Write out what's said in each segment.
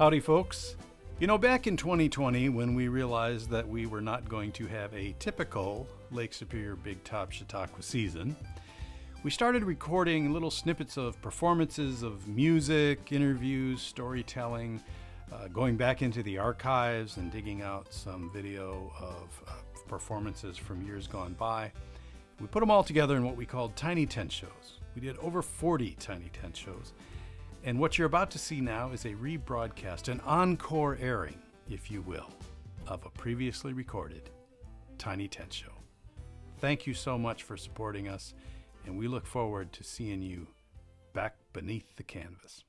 Howdy, folks. You know, back in 2020, when we realized that we were not going to have a typical Lake Superior Big Top Chautauqua season, we started recording little snippets of performances of music, interviews, storytelling, going back into the archives and digging out some video of performances from years gone by. We put them all together in what we called Tiny Tent shows. We did over 40 Tiny Tent shows. And what you're about to see now is a rebroadcast, an encore airing, if you will, of a previously recorded Tiny Tent show. Thank you so much for supporting us, and we look forward to seeing you back beneath the canvas.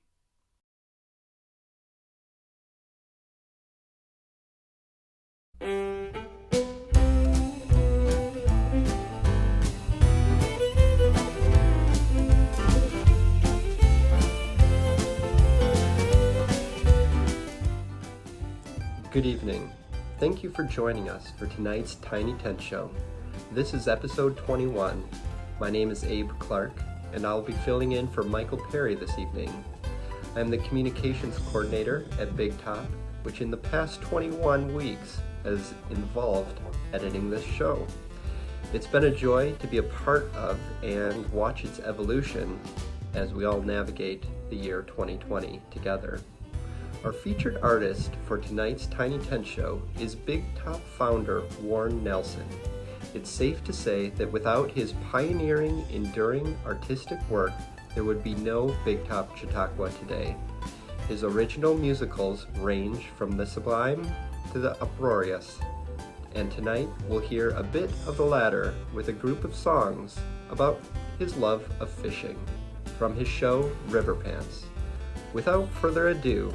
Good evening. Thank you for joining us for tonight's Tiny Tent Show. This is episode 21. My name is Abe Clark, and I'll be filling in for Michael Perry this evening. I'm the communications coordinator at Big Top, which in the past 21 weeks has involved editing this show. It's been a joy to be a part of and watch its evolution as we all navigate the year 2020 together. Our featured artist for tonight's Tiny Tent Show is Big Top founder Warren Nelson. It's safe to say that without his pioneering, enduring artistic work, there would be no Big Top Chautauqua today. His original musicals range from the sublime to the uproarious, and tonight we'll hear a bit of the latter with a group of songs about his love of fishing from his show Riverpants. Without further ado,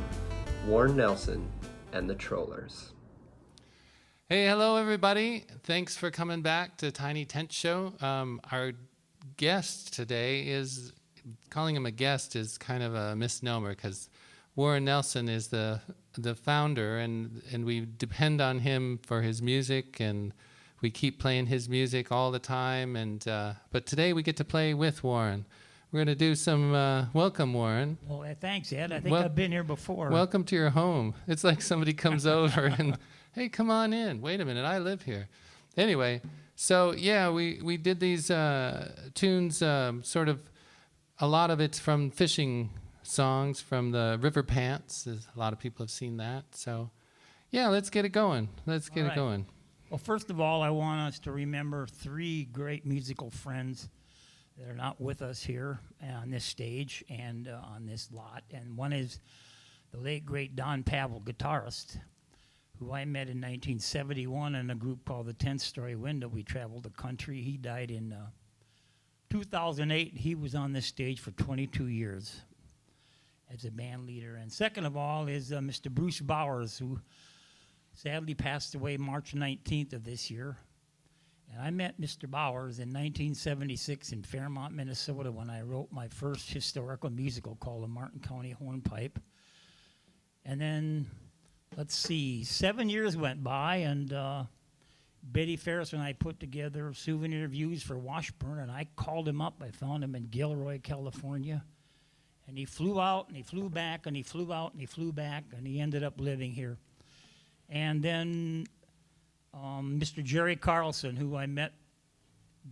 Warren Nelson and the Trollers. Hey, hello everybody. Thanks for coming back to Tiny Tent Show. Our guest today is, calling him a guest is kind of a misnomer because Warren Nelson is the founder and we depend on him for his music and we keep playing his music all the time. And but today we get to play with Warren. We're going to do some, welcome, Warren. Well, thanks, Ed. I think I've been here before. Welcome to your home. It's like somebody comes over and, hey, come on in. Wait a minute, I live here. Anyway, so yeah, we did these tunes, sort of, a lot of it's from fishing songs from the Riverpants. A lot of people have seen that. So yeah, let's get it going. Let's get it going. Well, first of all, I want us to remember three great musical friends that are not with us here on this stage and on this lot. And one is the late, great Don Pavel, guitarist, who I met in 1971 in a group called the 10th Story Window. We traveled the country. He died in 2008. He was on this stage for 22 years as a band leader. And second of all is Mr. Bruce Bowers, who sadly passed away March 19th of this year. And I met Mr. Bowers in 1976 in Fairmont, Minnesota, when I wrote my first historical musical called The Martin County Hornpipe. And then, let's see, 7 years went by, and Betty Ferris and I put together souvenir reviews for Washburn, and I called him up. I found him in Gilroy, California. And he flew out, and he flew back, and he flew out, and he flew back, and he ended up living here. And then Mr. Jerry Carlson, who I met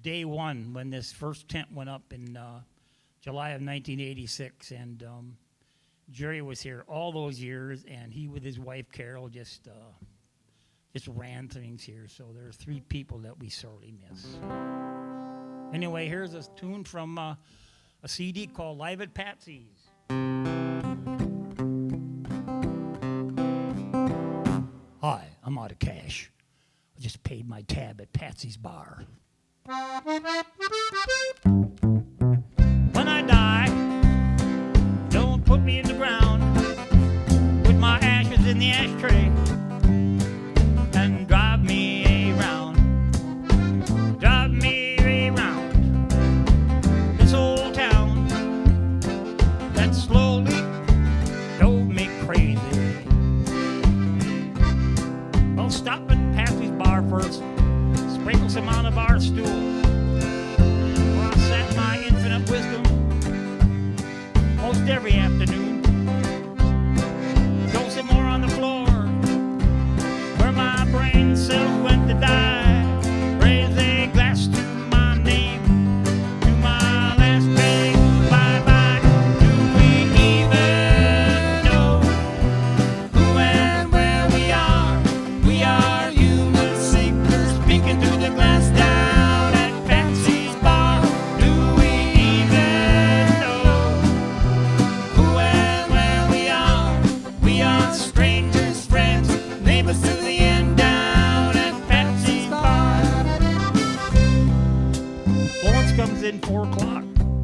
day one when this first tent went up in July of 1986. And Jerry was here all those years, and he with his wife Carol just ran things here. So there are three people that we sorely miss. Anyway, here's a tune from a CD called Live at Patsy's. Hi, I'm out of cash. I just paid my tab at Patsy's Bar. When I die, don't put me in the ground with my ashes in the ashtray and drive me around this old town that slowly drove me crazy. Well, stop at Patsy's Bar first, sprinkle some on a bar stool.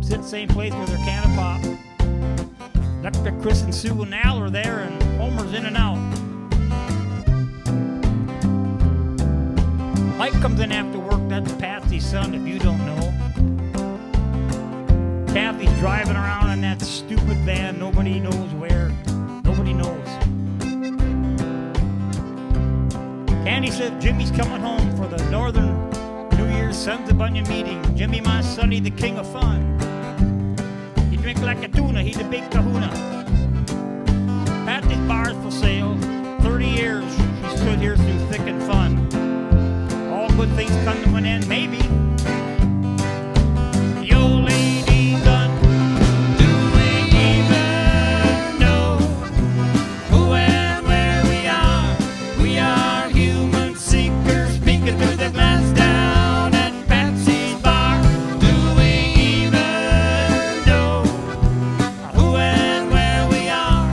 sit same place with their can of pop. Dr. Chris and Sue and Al are there, and Homer's in and out. Mike comes in after work. That's Patsy's son, if you don't know. Kathy's driving around in that stupid van. Nobody knows where. Nobody knows. Candy says Jimmy's coming home for the Northern New Year's Sons of Bunyan meeting. Jimmy, my sonny, the king of fun. He drink like a tuna, he's a big kahuna. Patsy's bar's for sale. 30 years she stood here through thick and fun. All good things come to an end, maybe. The old lady's done. Do we even know who and where we are? We are human seekers peeking through the glass down at Patsy's bar. Do we even know who and where we are?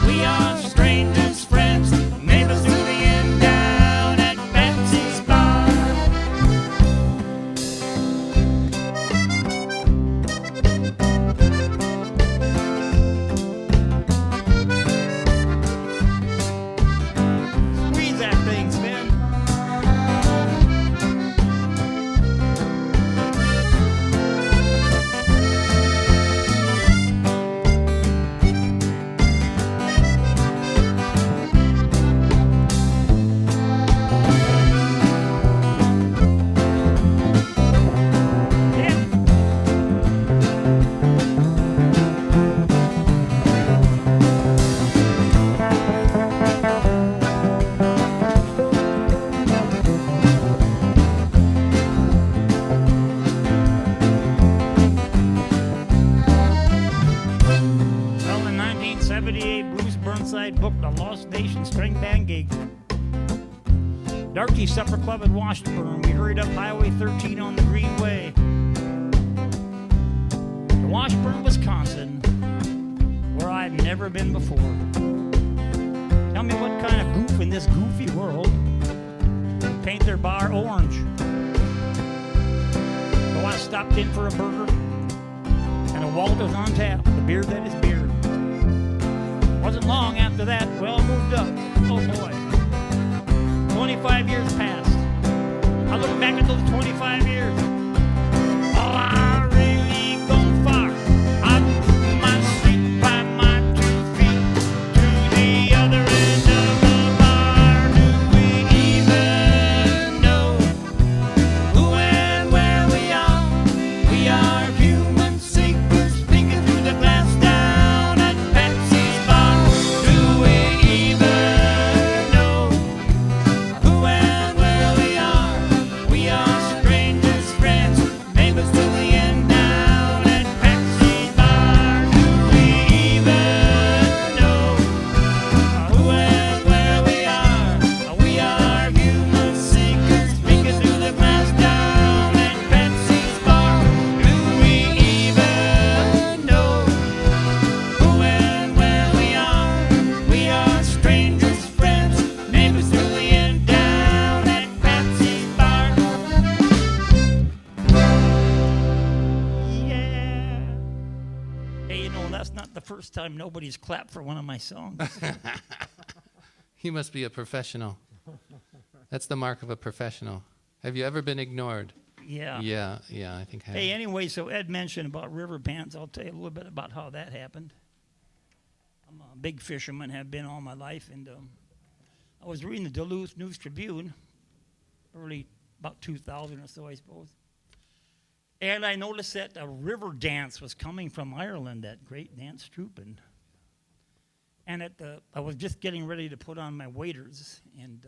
We are strangers, friends, neighbors through the end down at Patsy's bar. Squeeze that thing, Sven. Yeah. Well, in 1978, Bruce Burnside booked a Lost Nation string band gig. Darky Supper Club at Washburn. We hurried up Highway 13 on the Greenway to Washburn, Wisconsin, where I've never been before. Tell me what kind of goof in this goofy world would paint their bar orange. So I stopped in for a burger and a Walters on tap, the beer that is beer. Wasn't long after that, well, I moved up. Oh boy. 25 years passed. I look back at those 25 years. Oh, I really gone far. Up my street by my 2 feet to the other end of the bar. Do we even know who and where we are? We are human seekers peeking through the glass down at Patsy's bar. Do we even know who and where we are? We are strangers, friends, neighbors till the end down at Patsy's bar. Do we even know who and where we are? We are human seekers peeking through the glass down at Patsy's bar. Do we even know who and where we are? We are strangers, friends, neighbors till the end down at Patsy's bar. Yeah. Hey, you know, that's not the first time nobody's clapped for one of my songs. He must be a professional. That's the mark of a professional. Have you ever been ignored? Yeah. Yeah, I think I have. Hey, anyway, so Ed mentioned about Riverpants. I'll tell you a little bit about how that happened. I'm a big fisherman, have been all my life, and I was reading the Duluth News Tribune, early about 2000 or so, I suppose. And I noticed that a river dance was coming from Ireland, that great dance troupe. And I was just getting ready to put on my waders, and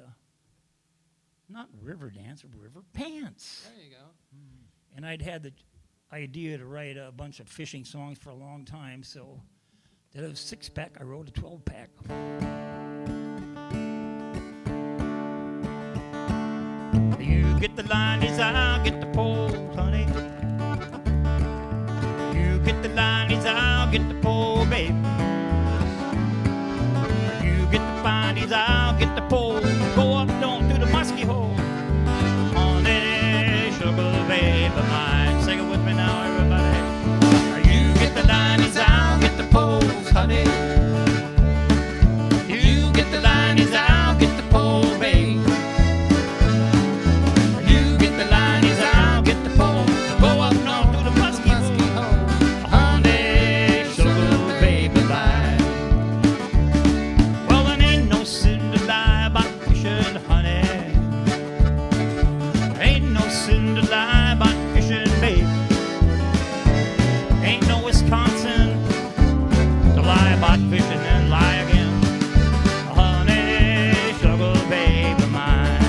not river dance, river pants. There you go. And I'd had the idea to write a bunch of fishing songs for a long time, so instead of a 6-pack, I wrote a 12-pack. You get the lines, I'll get the pole, honey. You get the lines, I'll get the pole, babe. You get the findies, I'll get the pole. Go up, down to the musky hole. On any sugar babe of mine. Sing it with me now, everybody. Wisconsin to lie about fishing and lie again. Honey, sugar baby mine.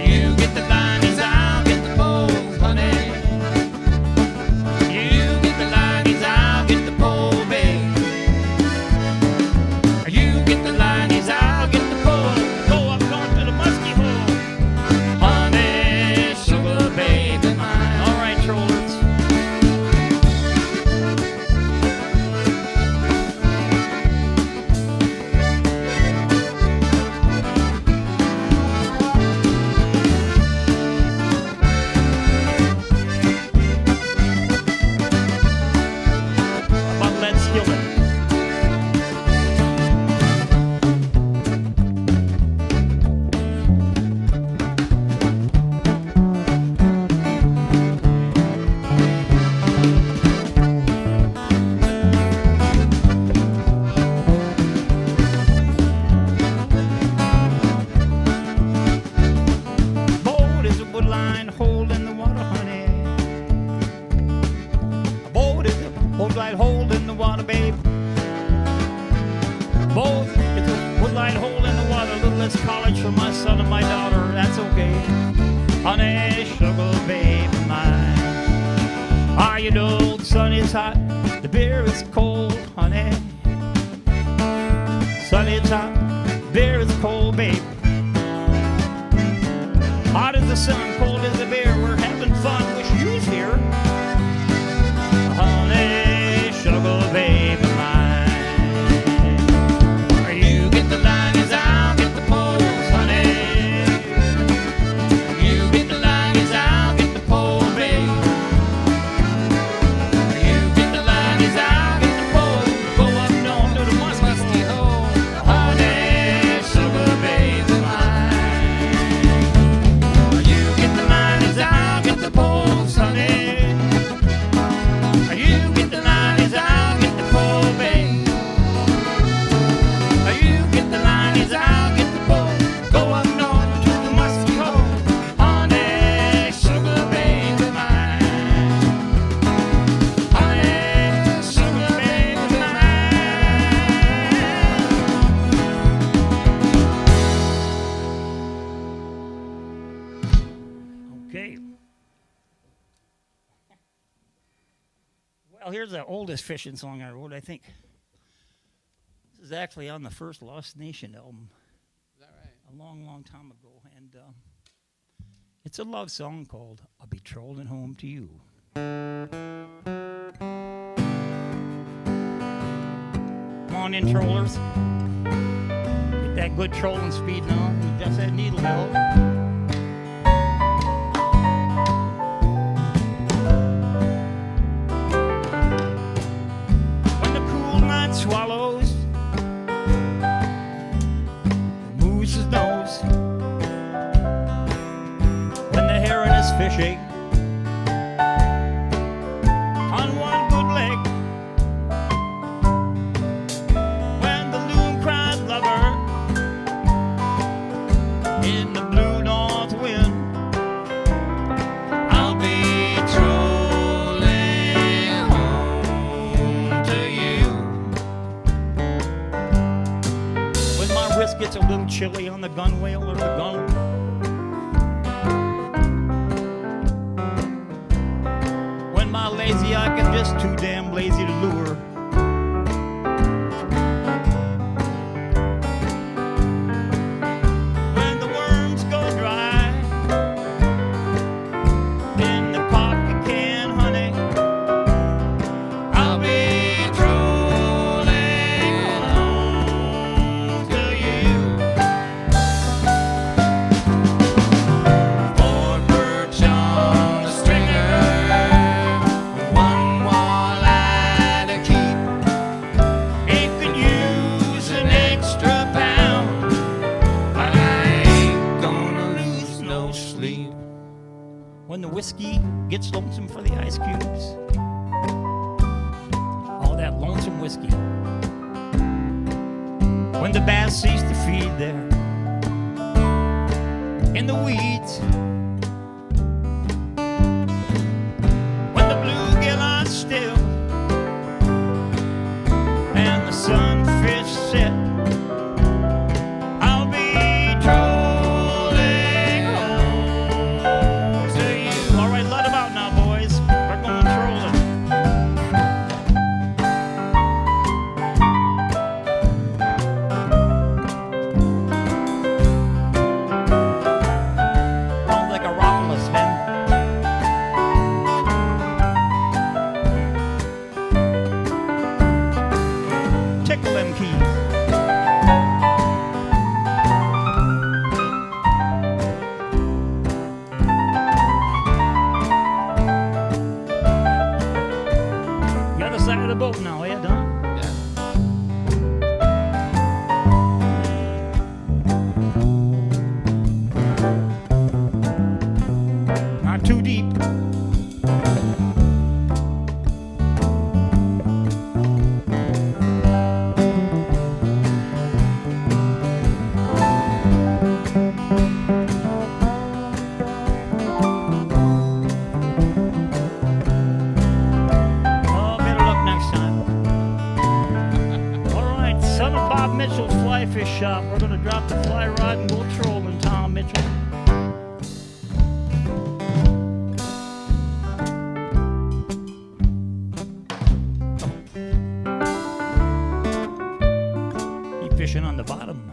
You get the linings, I'll get the poles, honey. You get the linings, I'll get the pole, babe. You get the linings, I'll get the pole. Go up north to the musky hole. Honey, sugar baby mine. All right, trollers. About lead skillet. Boat is a wood line hole in the water, honey. A boat is a wood line hole in the water, babe. Boat is a wood line hole in the water. A little less college for my son and my daughter. That's okay. Honey, sugar baby mine. Ah, you know, the sun is hot, the beer is cold, honey. Sun is hot, beer is cold, babe. Hot as the sun, cold as the beer. We're having fun. Wish you was here. Honey, sugar baby mine. You get the linings, I'll get the poles, honey. You get the linings, I'll get the pole, babe. You get the linings, I'll get the pole. Go up north to the musky hole. Honey, sugar baby mine. You get the linings, I'll get the poles, honey. You get the linings, I'll get the pole, babe. You get the linings, I'll get the pole. Go up north to the musky hole. Honey, sugar baby mine. Honey, sugar baby mine. Okay. Well, here's the oldest fishing song I wrote, I think. This is actually on the first Lost Nation album Is that right? a long, long time ago. And it's a love song called I'll Be Trolling Home to You. Come on in, trollers. Get that good trolling speed now. Just that needle belt. When the cool night swallows the moose's nose, when the heron is fishing on one good leg, when the loon cries lover in the blue north wind, I'll be trolling home to you. When my wrist gets a little chilly on the gunwale or the gun, when my lazy eye can just too damn lazy to lure, when the worms go dry in the coffee can, honey, I'll be trolling home to you. Four perch on the stringer, one walleye to keep. It could use an extra pound, but I ain't gonna lose no sleep. When the whiskey gets lonesome for the ice cubes, all that lonesome whiskey. When the bass cease to feed there in the weeds, when the bluegill are the boat now, eh, Don? Yeah. Not too deep. Oh, better luck next time. All right, son of Bob Mitchell's Fly Fish Shop. We're going to drop the fly rod and go trolling, Tom Mitchell. Keep fishing on the bottom.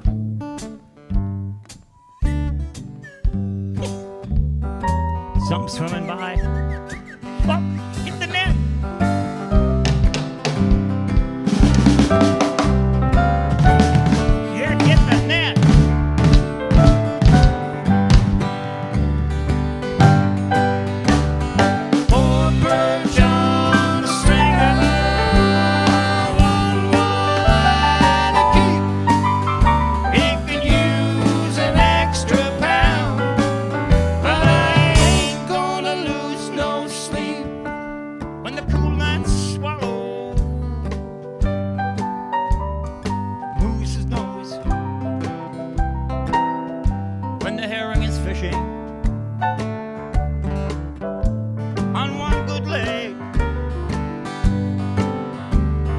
Something swimming by. Oh, hit the net. You're getting the net. Four birds on a stringer, one wide a keep. It could use an extra pound, but I ain't gonna lose no sleep when the cool nights swallow moose's nose, when the herring is fishing on one good leg,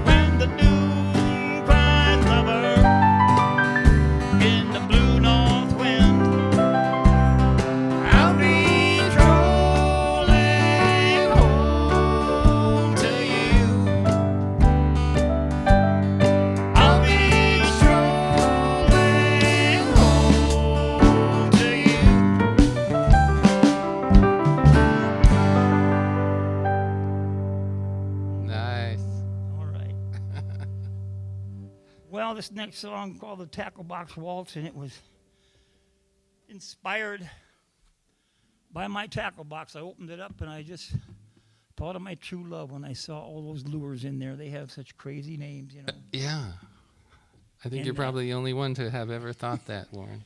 when the dune cries lover in the blue north wind. I'll be trolling home to you. I'll be trolling home to you. Nice. All right. Well, this next song called the Tackle Box Waltz, and it was inspired by my tackle box. I opened it up and I just thought of my true love when I saw all those lures in there. They have such crazy names, you know. Yeah. I think And, you're probably the only one to have ever thought that, Warren.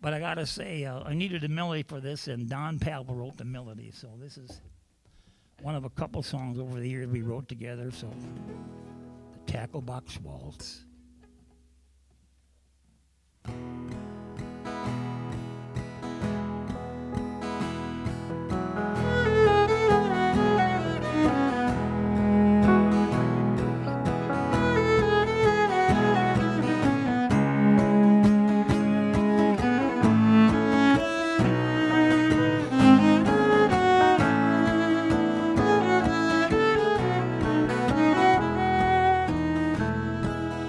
But I gotta say, I needed a melody for this, and Don Pavel wrote the melody. So this is one of a couple songs over the years we wrote together. So the Tackle Box Waltz.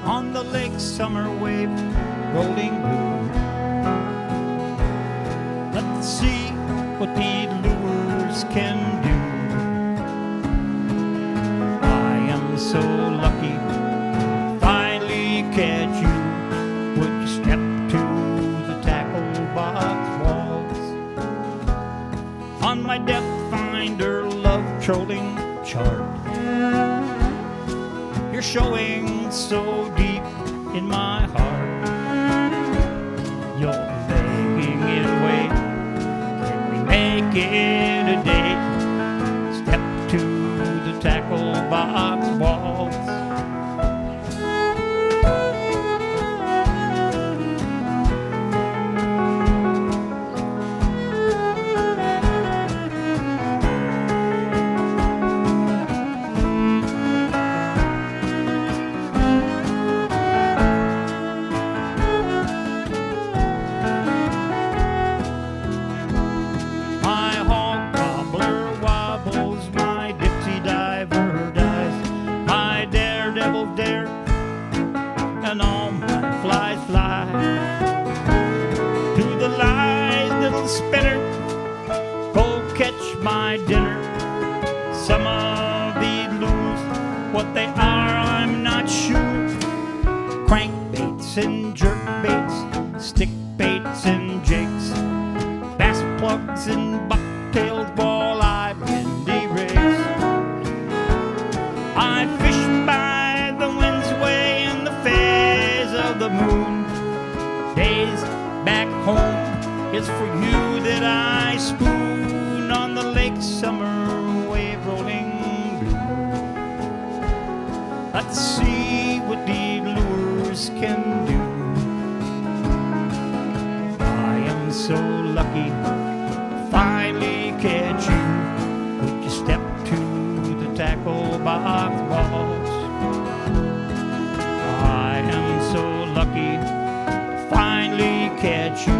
On the lake, summer wave rolling blue. Let's see what the lures can do. I am so lucky, finally catch you. Would you step to the tackle box waltz? On my depth finder love trolling chart, you're showing so deep in my heart. You're begging it away. Can we make it a day? Step to the tackle box waltz. My hog gobbler wobbles, my dipsy diver dives, my daredevil dare, and all my flies fly. To the lies, little spinner, go catch my dinner. Some of these lures, what they are, I'm not sure. Crankbaits and jerkbaits, stick baits and jigs, bass plugs and bucktails, walleye, bendy rigs. I fish by of the moon. Days back home, it's for you that I spoon on the lake summer wave rolling blue. Let's see what the lures can do. I am so lucky to finally catch you. Would you step to the tackle box waltz? I am so lucky to finally catch you.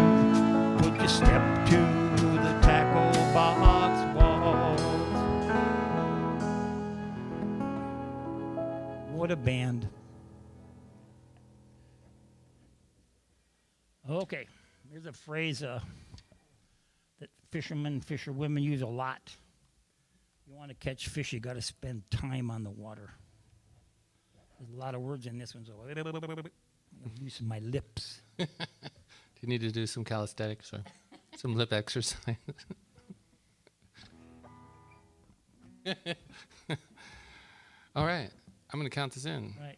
Would you step to the tackle box waltz? What a band. Okay, here's a phrase that fishermen, fisherwomen use a lot. You want to catch fish, you got to spend time on the water. There's a lot of words in this one, so I'm using my lips. Do you need to do some calisthenics or some lip exercise? All right, I'm going to count this in. Right.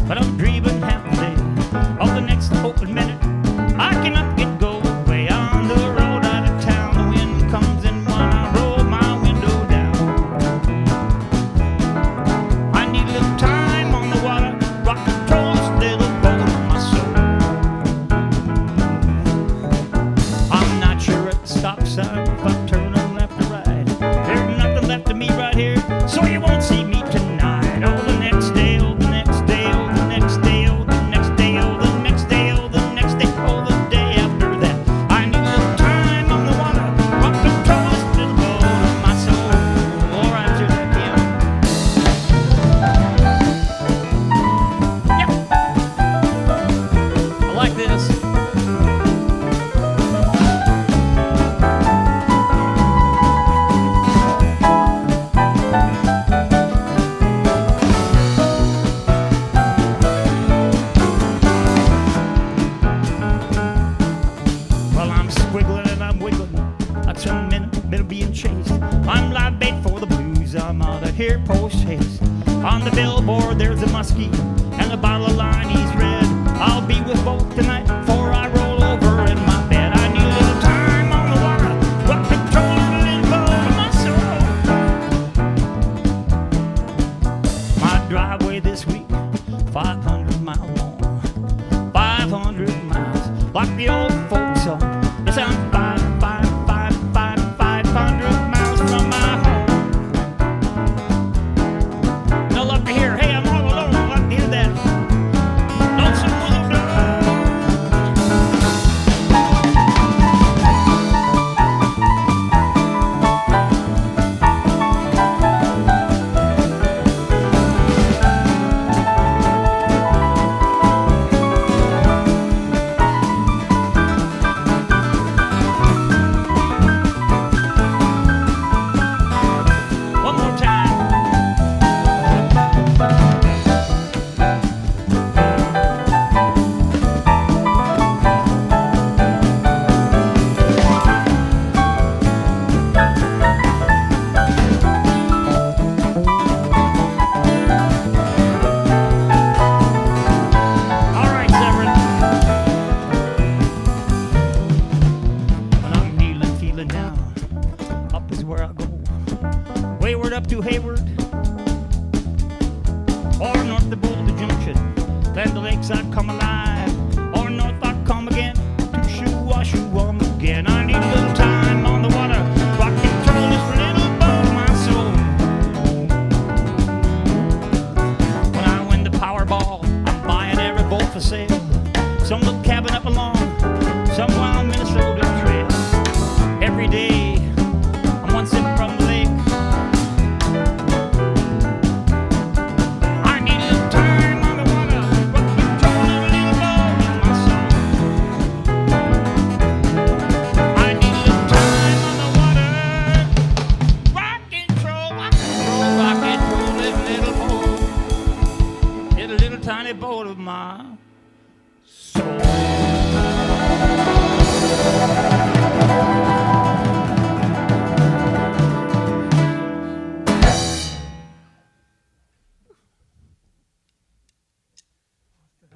But I'm dreaming half the day of the next open minute. I cannot get go way on the road out of town. The wind comes in when I roll my window down. I need a little time on the water, rock control this little boat on my soul. I'm not sure at the stop sign if I'm turning left or right. There's nothing left of me right here, so you won't see me tonight. Oh, the next day, oh, the next day, oh, the next day, oh, the next day, oh, the next day, oh, the next day, oh, the day after that. I need a little time on the water, rock control this little boat of my soul. All right, to that again. Yep. I like this. Well, I'm squiggling and I'm wiggling. I turn minute being chased. I'm live bait for the blues. I'm out of here post haste. On the billboard there's a muskie and a bottle of Liney's red. I'll be with both tonight before I roll over in my bed. I need a little time on the water, rock control a little boat of my soul. My driveway this week, 500 miles long. 500 miles, like the old folk song. Yes, I'm 500 miles from my home. And I love to hear, hey, I'm all alone. I love to hear that. Lonesome Willow Dove. One more time. All right, Severin. When I'm kneeling, feeling down, up is where I go. Wayward up to Hayward, or north to Boulder Junction. Then the lakeside come alive, or north I come again to Shoo-Wah-Shoo-Wum again. I need a little time on the water, rock control this little boat of my soul. When I win the Powerball, I'm buying every boat for sale. Some little cabin up along some wild Minnesota trail. Every day, I'm one sip from the lake. I need a little time on the water, rock control a little boat of my soul. I need a little time on the water, rock control this little boat, this little tiny boat of my soul.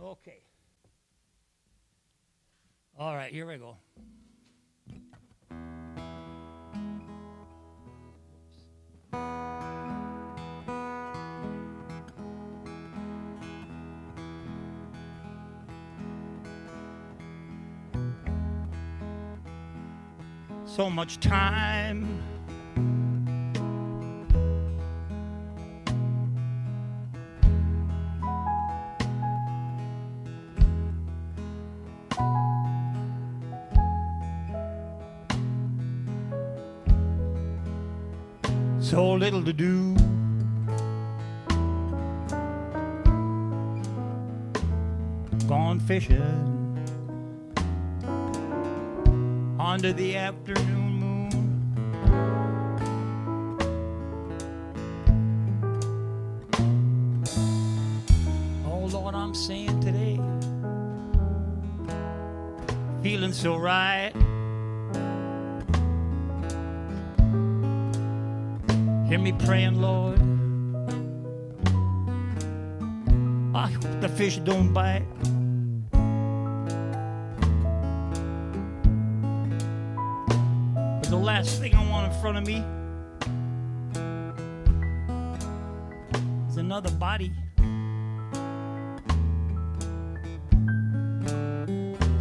Okay. All right, here we go. So much time. So little to do. Gone fishing under the afternoon moon. Oh Lord, I'm saying today, feeling so right. Hear me praying, Lord. I hope the fish don't bite. But the last thing I want in front of me is another body.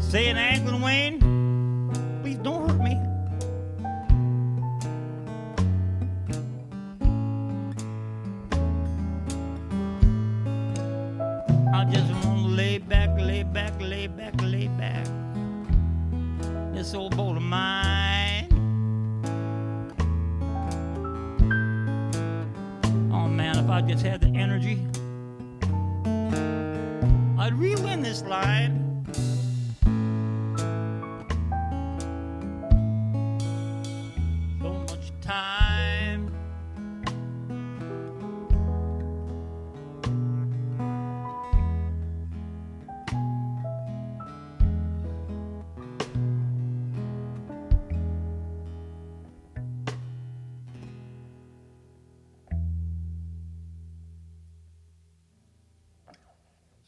Saying, Anglin Wayne, please don't hurt me. I just want to lay back, lay back, lay back, lay back. This old boat of mine. Oh man, if I just had the energy, I'd re-win this line. So much time.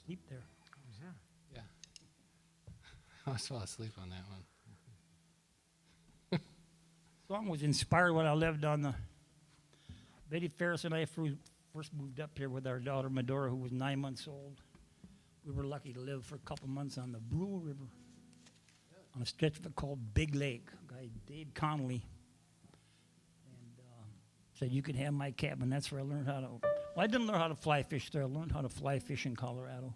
Sleep there. Yeah. I was fall asleep on that one. Song was inspired when I lived on the. Betty Ferris and I first moved up here with our daughter Medora, who was 9 months old. We were lucky to live for a couple months on the Brule River, on a stretch of it called Big Lake. A guy, Dave Connolly, and said you can have my cabin. That's where I learned how to. Well, I didn't learn how to fly fish there. I learned how to fly fish in Colorado,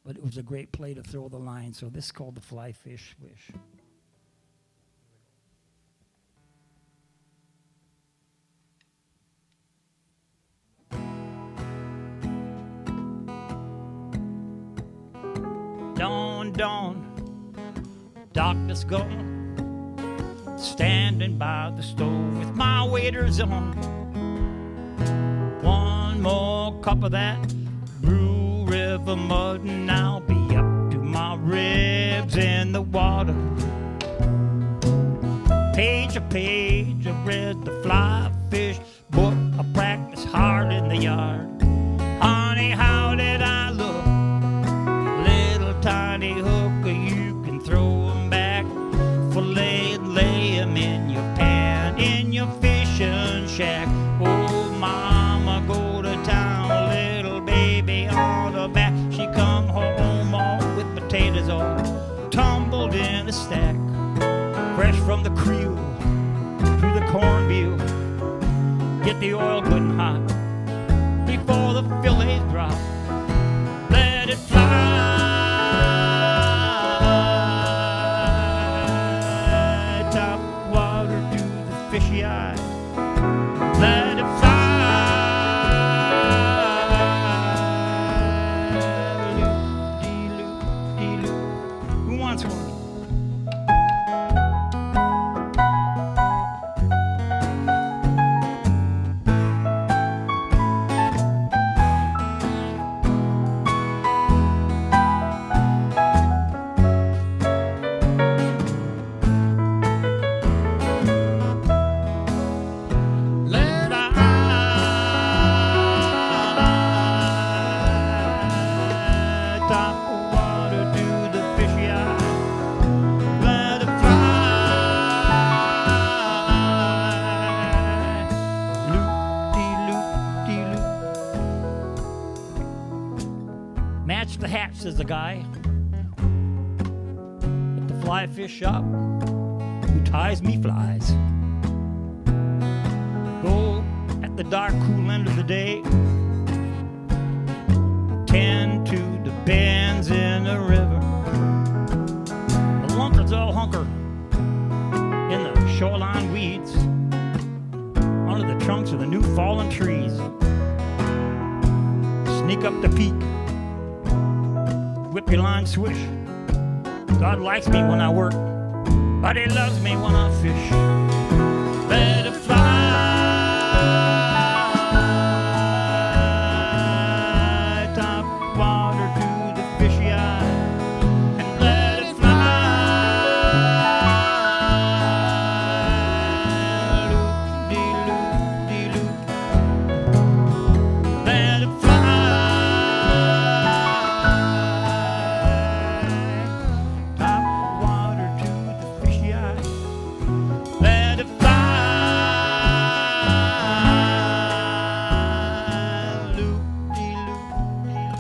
but it was a great play to throw the line. So this is called the fly fish wish. Dawn, dawn, darkness gone, standing by the stove with my waders on. One more cup of that Blue River mud and I'll be up to my ribs in the water. Page a page, I read the fly fish book, I practiced hard in the yard. Honey, how did I look? Tiny hook, you can throw them back, fillet and lay them in your pan, in your fishing shack. Oh, mama, go to town, little baby on her back. She come home all with potatoes all tumbled in a stack, fresh from the creel through the cornmeal. Get the oil good and hot before the fillets drop. Let it fly. Fishy eye, let it fly. Loop-de-loop-de-loop. Who wants one? the hat, says the guy at the fly fish shop who ties me flies. Go at the dark, cool end of the day, tend to the bends in the river. The lunkers all hunker in the shoreline weeds, under the trunks of the new fallen trees. Sneak up the peak, whip your line swish. God likes me when I work, but he loves me when I fish. Let it fly, top water to the fishy eye, and let it fly. Loop-de-loop-de-loop. Let it fly. Top water to the fishy eye. Let it fly. Loop-de-loop-de-loop.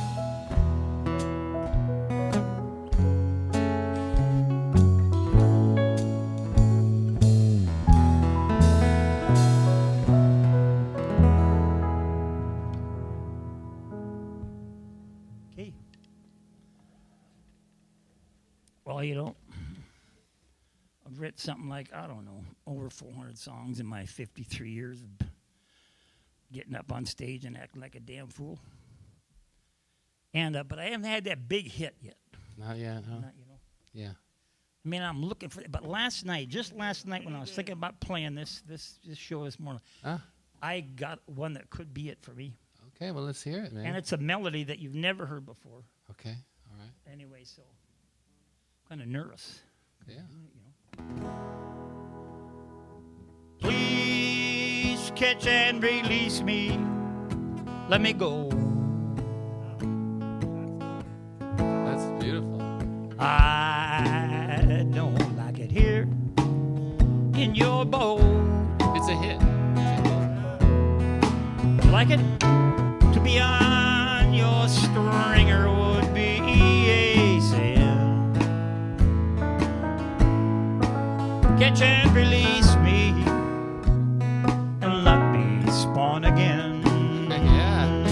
Okay. Well, you know, I've written something like, I don't know, over 400 songs in my 53 years of getting up on stage and acting like a damn fool. And but I haven't had that big hit yet. Not yet, huh? Not, you know. Yeah. I mean, I'm looking for it. But last night, just last night, when I was thinking about playing this show this morning, Huh? I got one that could be it for me. Okay, well, let's hear it, man. And it's a melody that you've never heard before. Okay, all right. Anyway, so I'm kind of nervous. Yeah. Please catch and release me. Let me go. That's beautiful. I don't like it here in your boat. It's a hit. It's a hit. You like it? To be on your stringer would be a sin. Catch and release me and let me spawn again. Yeah.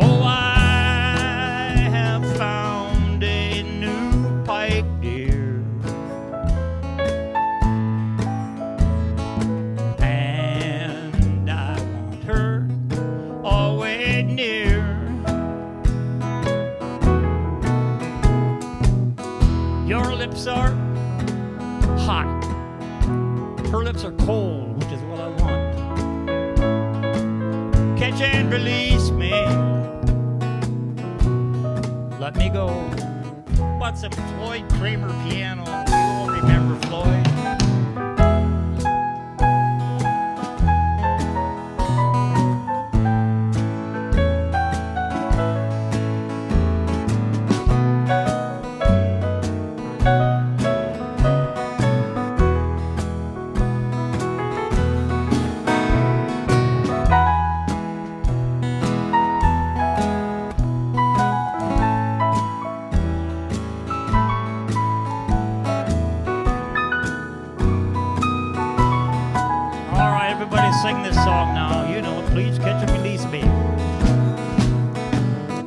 Oh, I have found a new pipe, dear, and I want her always near. Your lips are hot, her lips are cold, which is what I want. Catch and release me, let me go. What's some Floyd Kramer piano? You all remember Floyd? All right, everybody sing this song now. You know, please catch and release me.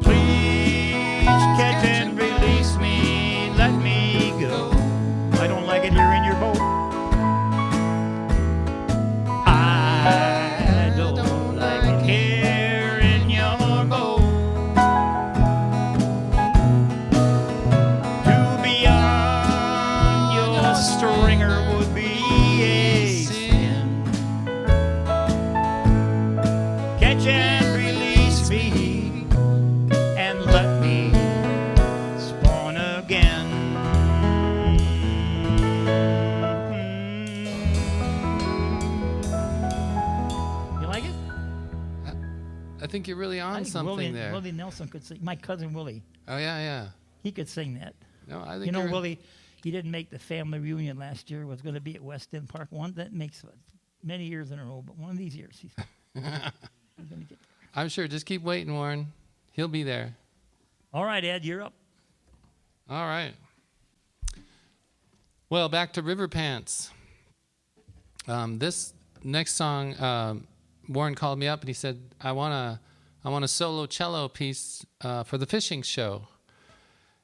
Please catch and release me. Let me go. I don't like it here in your boat. I don't like it here in your boat. To be on your stringer would be a sin. Catch and release me and let me spawn again. You like it? I think you're really on something there. Willie Nelson could sing. My cousin Willie, Oh, yeah, yeah. he could sing that. No, I think You know, you're- Willie, he didn't make the family reunion last year. Was going to be at West End Park. One that makes many years in a row, but one of these years he's going to get there. I'm sure. Just keep waiting, Warren. He'll be there. All right, Ed, you're up. All right. Well, back to Riverpants. This next song, Warren called me up and he said, I want a solo cello piece for the fishing show.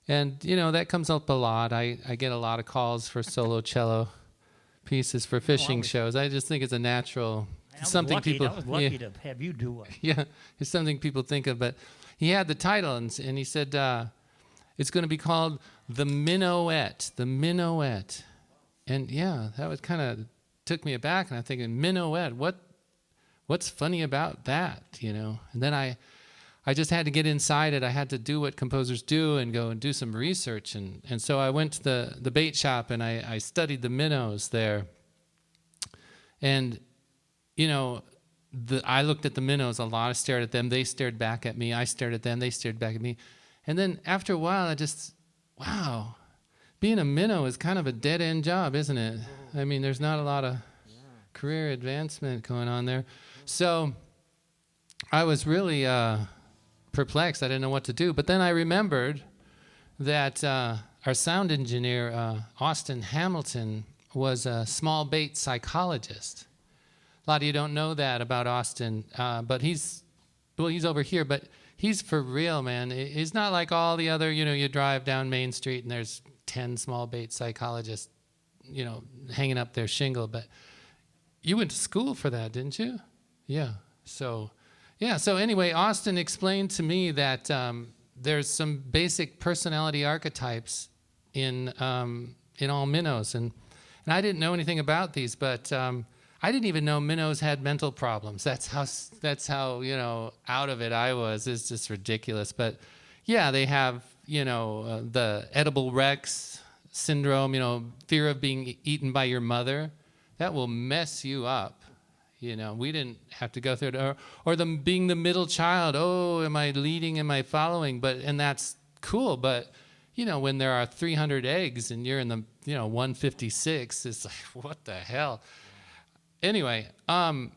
And, that comes up a lot. I get a lot of calls for solo cello pieces for fishing shows. I just think it's a natural, I was something lucky, people... I was lucky to have you do it. Yeah, it's something people think of. But he had the title and he said, it's going to be called The Minnowette. The Minnowette. And yeah, that was kind of took me aback. And I'm thinking, minnowette, what's funny about that, And then I just had to get inside it. I had to do what composers do and go and do some research. And so I went to the bait shop and I studied the minnows there. And, I looked at the minnows a lot. I stared at them. They stared back at me. I stared at them. They stared back at me. And then after a while, wow, being a minnow is kind of a dead-end job, isn't it? I mean, there's not a lot of career advancement going on there. So I was really perplexed. I didn't know what to do. But then I remembered that our sound engineer, Austin Hamilton, was a small bait psychologist. A lot of you don't know that about Austin, but he's over here, but he's for real, man. He's not like all the other, you drive down Main Street and there's 10 small bait psychologists, hanging up their shingle. But you went to school for that, didn't you? Yeah. So anyway, Austin explained to me that there's some basic personality archetypes in all minnows. And I didn't know anything about these, but I didn't even know minnows had mental problems. That's how out of it I was. It's just ridiculous. But yeah, they have the edible Rex syndrome. Fear of being eaten by your mother. That will mess you up. We didn't have to go through it, or them being the middle child. Oh, am I leading? Am I following? And that's cool. But when there are 300 eggs and you're in the 156, it's like, what the hell? Anyway, and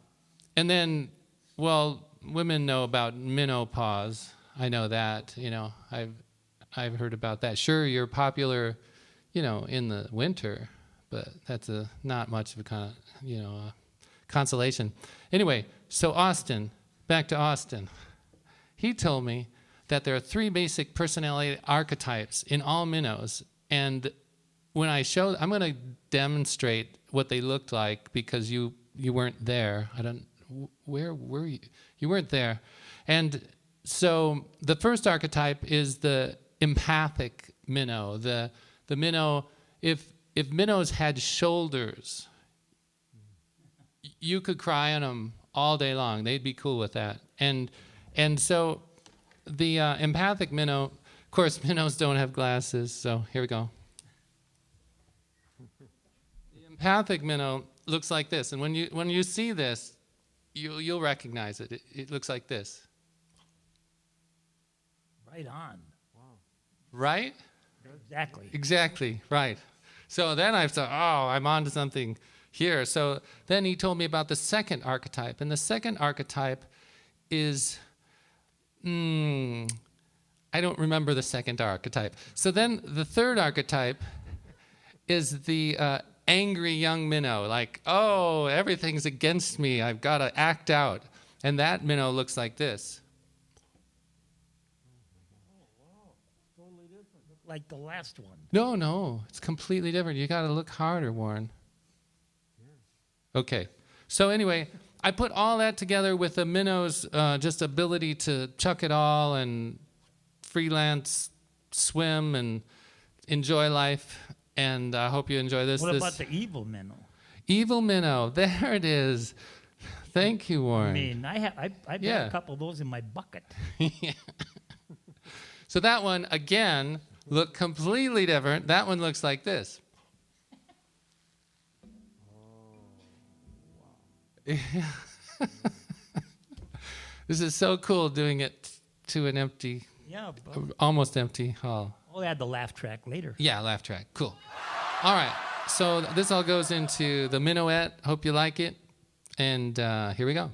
then, women know about menopause. I know that, I've heard about that. Sure, you're popular, in the winter, but that's not much of a kind of, consolation. Anyway, so back to Austin. He told me that there are 3 basic personality archetypes in all minnows, and when I'm going to demonstrate what they looked like because you weren't there. Where were you? You weren't there. And so the first archetype is the empathic minnow. The minnow, if minnows had shoulders, you could cry on them all day long. They'd be cool with that. And so the empathic minnow, of course, minnows don't have glasses, so here we go. The empathic minnow looks like this, and when you see this, you'll recognize it. It looks like this. Right on. Wow. Right? Exactly, right. So then I thought, I'm on to something here. So then he told me about the second archetype, and the second archetype is, I don't remember the second archetype. So then the third archetype is the angry young minnow, like, everything's against me, I've got to act out. And that minnow looks like this. Totally different. Like the last one. No, it's completely different. You got to look harder, Warren. Okay, so anyway, I put all that together with the minnow's just ability to chuck it all and freelance, swim, and enjoy life. And I hope you enjoy this. What about the evil minnow? Evil minnow, there it is. Thank you, Warren. I mean, I've got a couple of those in my bucket. Yeah. So that one, again, looked completely different. That one looks like this. This is so cool doing it to an empty, almost empty hall. We'll add the laugh track later. Yeah, laugh track. Cool. All right. So this all goes into the minnowette. Hope you like it. And here we go.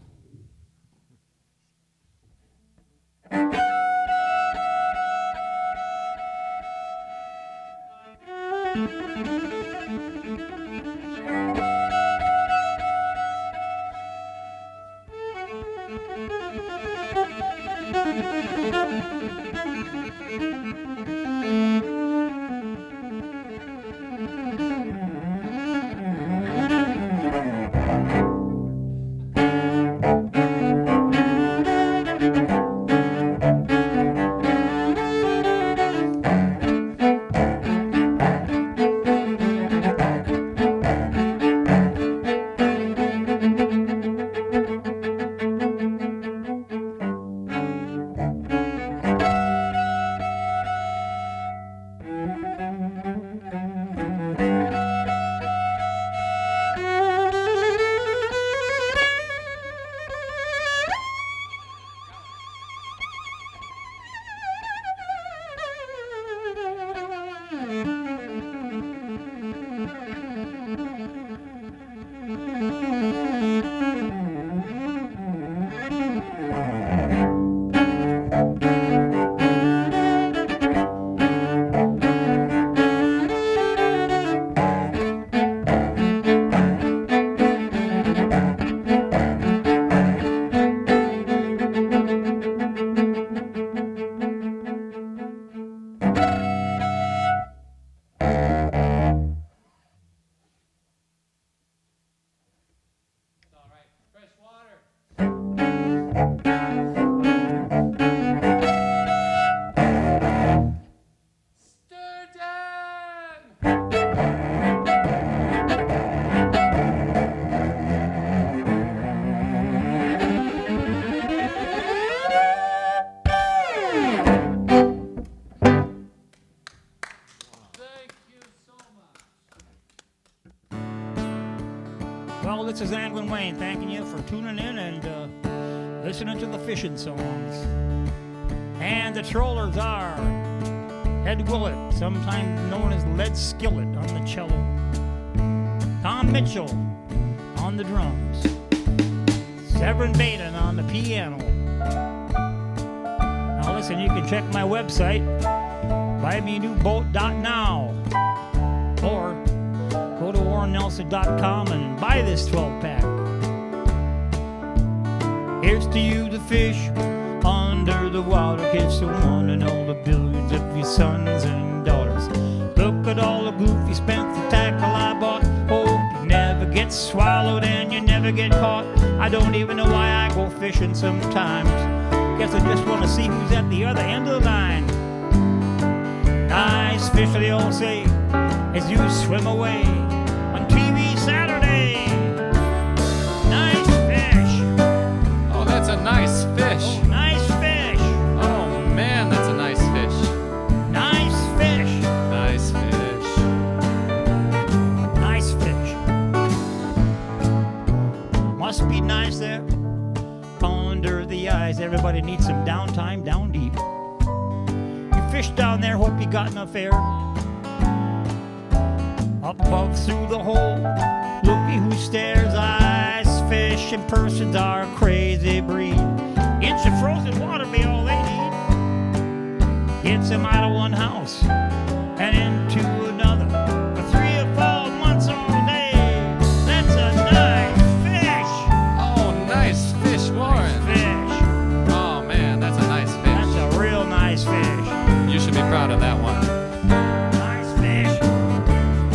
Well, this is Anglin Wayne thanking you for tuning in and listening to the fishing songs. And the trollers are Ed Willett, sometimes known as Lead Skillet on the cello, Tom Mitchell on the drums, Severin Baden on the piano. Now listen, you can check my website, buymeanewboat.now, or go to warrennelson.com and buy this 12-pack. Here's to you, the fish under the water. Here's to one and all the billions of your sons and daughters. Look at all the goofy spent, the tackle I bought. Hope you never get swallowed and you never get caught. I don't even know why I go fishing sometimes. Guess I just want to see who's at the other end of the line. Nice fish, they all say, as you swim away on TV Saturday. Nice fish. Oh, that's a nice fish. Oh, nice fish. Oh, man, that's a nice fish. Nice fish. Nice fish. Nice fish. Must be nice there under the eyes. Everybody needs some downtime down deep. You fish down there, hope you got enough air. Up above through the hole, looky who stares. Eyes, fish, and persons are a crazy breed. Inch of frozen water be all they need. Gets them out of one house and into another. For 3 or 4 months all day. That's a nice fish. Oh, nice fish, Warren. Nice fish. Oh, man, that's a nice fish. That's a real nice fish. You should be proud of that one. Nice fish.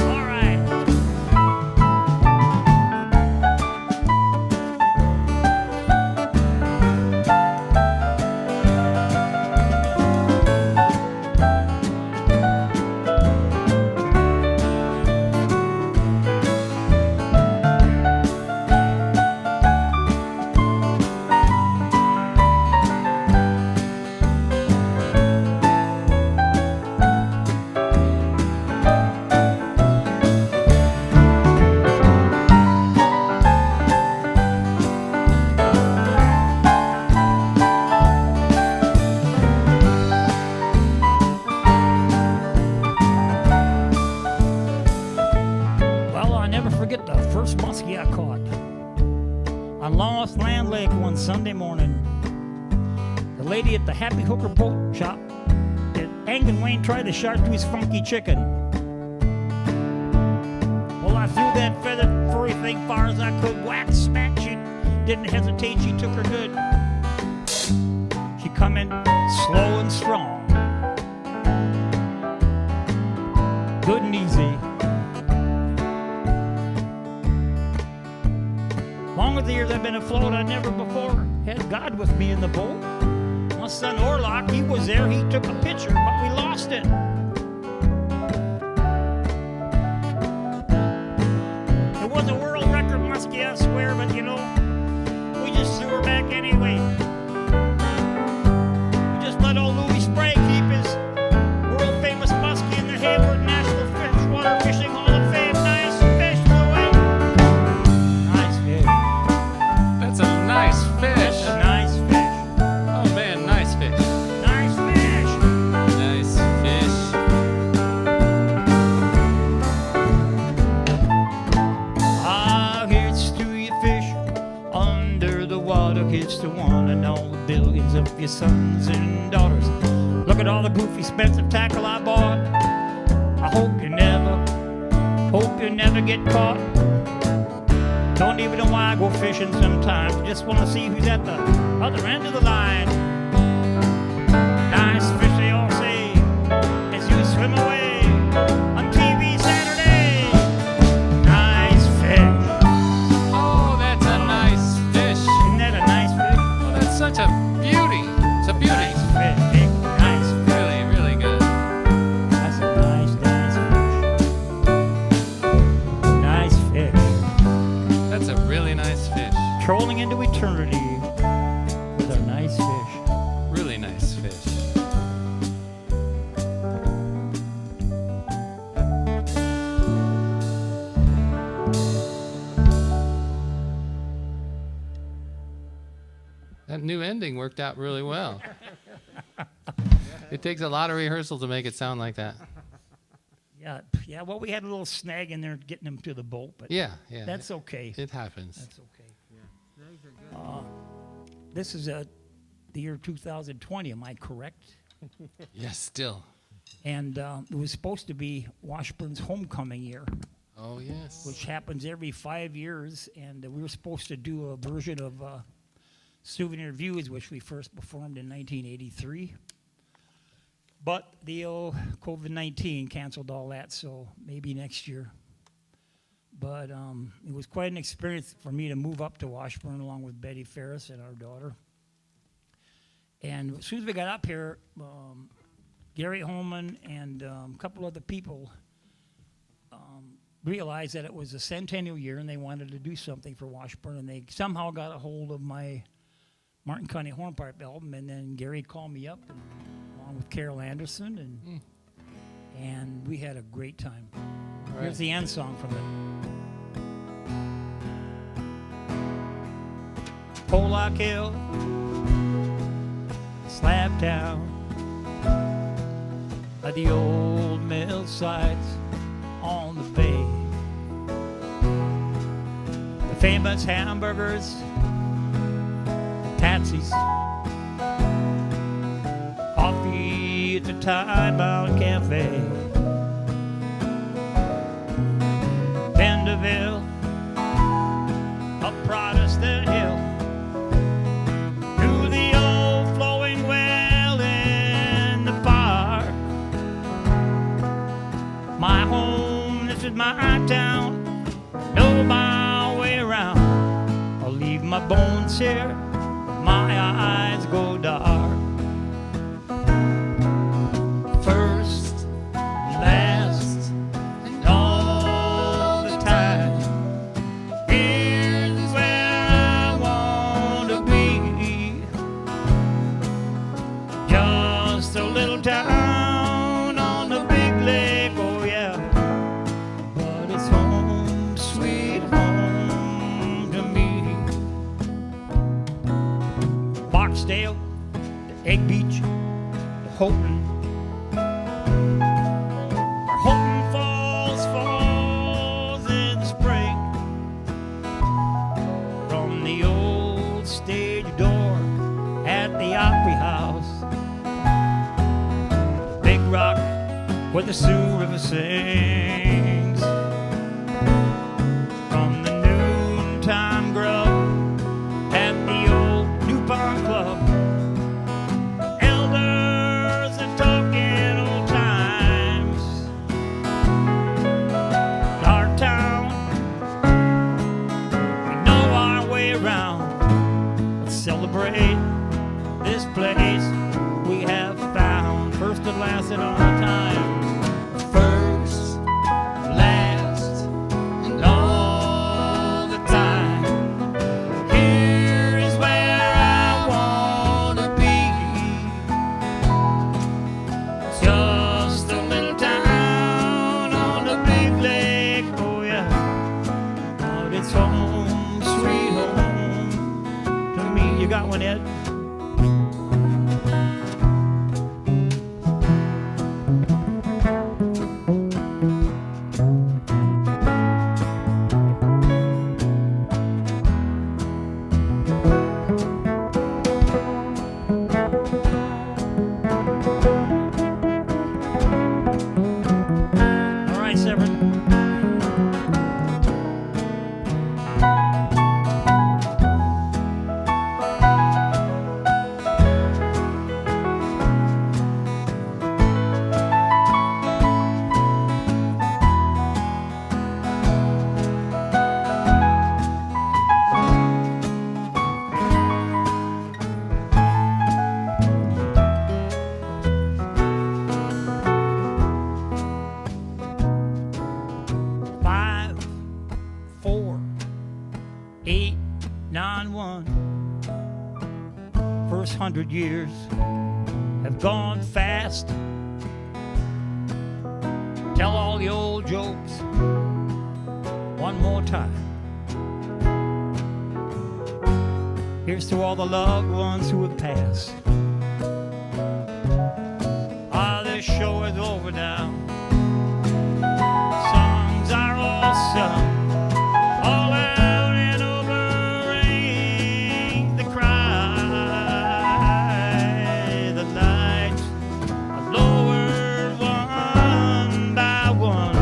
All right. Well, I'll never forget the first muskie I caught on Lost Land Lake one Sunday morning. The lady at the Happy Hooker boat shop at Anglin Wayne tried to chartreuse funky chicken. didn't hesitate, she took her good. She come in slow and strong, good and easy. Long as the years I've been afloat, I never before had God with me in the boat. My son Orlock, he was there, he took a picture, but we lost it. It was a world record, muskie, I swear, but you know, we just threw her back anyway. We just let old Louis Spray keep his world famous muskie in the Hayward National Freshwater Fishing Hall of Fame. Nice fish, Louis. Nice fish. That's a nice fish. That's a nice fish. Oh man, nice fish. Nice fish. Nice fish. Ah, here's to you fish under the water. Here's to one and all the billions of your sons and daughters. Look at all the goofy, expensive tackle I bought. I hope you never get caught. Don't even know why I go fishing sometimes. Just want to see who's at the other end of the line. Nice fish, they all say, as you swim away on TV Saturday. Nice fish. Oh, that's a nice fish. Isn't that a nice fish? Oh, that's such a beauty. It's a beauty. Nice fish, big, nice fish. Really, really good. That's a nice fish. Nice fish. That's a really nice fish. Trolling into eternity with a nice fish. Really nice fish. That new ending worked out really well. It takes a lot of rehearsal to make it sound like that. Yeah. Well, we had a little snag in there getting him to the boat, but Yeah. that's okay. It happens. That's okay. This is the year 2020. Am I correct? Yes, still. And it was supposed to be Washburn's homecoming year, Oh, yes. which happens every 5 years. And we were supposed to do a version of Souvenir Views, which we first performed in 1983. But the old COVID-19 canceled all that, so maybe next year. But it was quite an experience for me to move up to Washburn along with Betty Ferris and our daughter. And as soon as we got up here, Gary Holman and a couple other people realized that it was a centennial year and they wanted to do something for Washburn, and they somehow got a hold of my Martin County Hornpipe album, and then Gary called me up along with Carol Anderson, and we had a great time. Right. Here's the end song from it. Pollock Hill, Slab Town, at the old mill sites on the bay. The famous hamburgers, the taxis, coffee at the Time-Bound Cafe. Vanderbilt, up Protestant Hill, to the old flowing well in the park. My home, this is my town, know my way around. I'll leave my bones here, my eyes go dark. First, last, and all the time, here's where I want to be. Just a little town on the big lake, oh yeah, but it's home, sweet home to me. Barksdale, the Egg Beach, the Houghton, where Houghton falls in the spring. From the old stage door at the Opry House, Big Rock, where the Sioux River sings. From the noontime grub this place we have found, first and last and all the time. First, last, and all the time. Here is where I wanna be. Just a little town on the big lake, Oh yeah, but it's home, sweet home to me. You got one, Ed? All right, Severin. Five, 4, 8, 9, 1. First 100 years have gone fast. Tell all the old jokes one more time. Here's to all the loved ones who have passed. Ah, this show is over now. Songs are all sung, all out and over rang the cry. The lights are lowered one by one.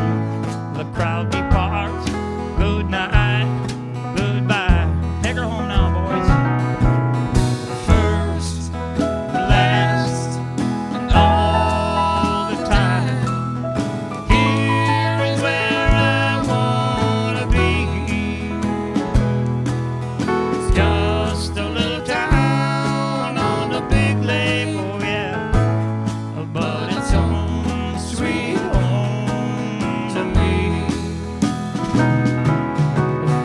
The crowd departs. Good night, goodbye. Take her home now, boys. First, last, and all the time. Here is where I wanna be. It's just a little town on a big lake, oh yeah. But it's home, sweet home to me.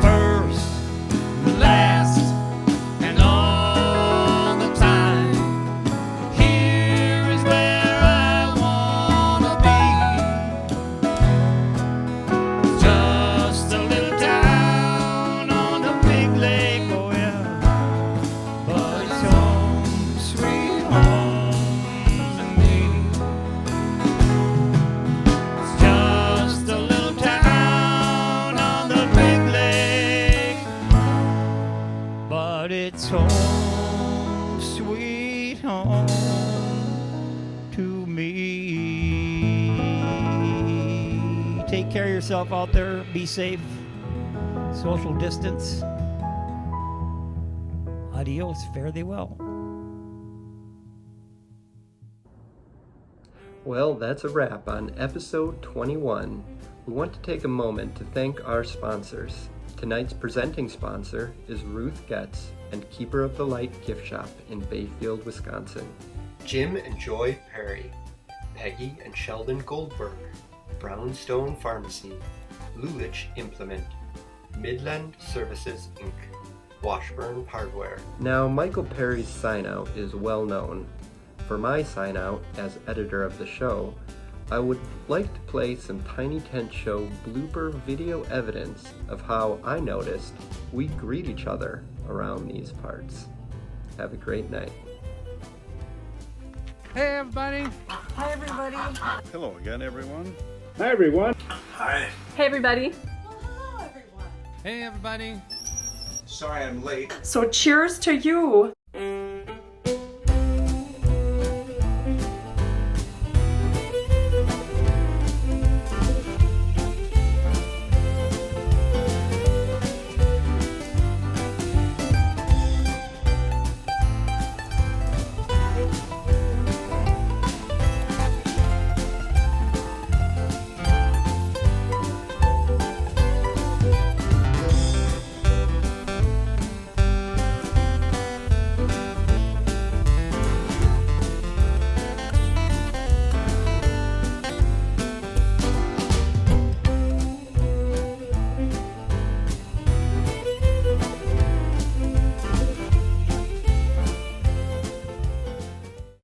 First, last, and all the time. Here is where I wanna be. Just a little town on a big lake, oh yeah. But it's home, sweet home to me. It's just a little town on the big lake, but it's home, sweet home to me. Take care of yourself out there. Be safe. Social distance. Adios. Fare thee well. Well, that's a wrap on episode 21. We want to take a moment to thank our sponsors. Tonight's presenting sponsor is Ruth Goetz and Keeper of the Light Gift Shop in Bayfield, Wisconsin. Jim and Joy Perry, Peggy and Sheldon Goldberg, Brownstone Pharmacy, Lulich Implement, Midland Services Inc., Washburn Hardware. Now, Michael Perry's sign-out is well known. For my sign-out as editor of the show, I would like to play some Tiny Tent Show blooper video evidence of how I noticed we greet each other around these parts. Have a great night. Hey, everybody. Hi, everybody. Hello again, everyone. Hi, everyone. Hi. Hey, everybody. Hey, everybody. Sorry I'm late. So cheers to you.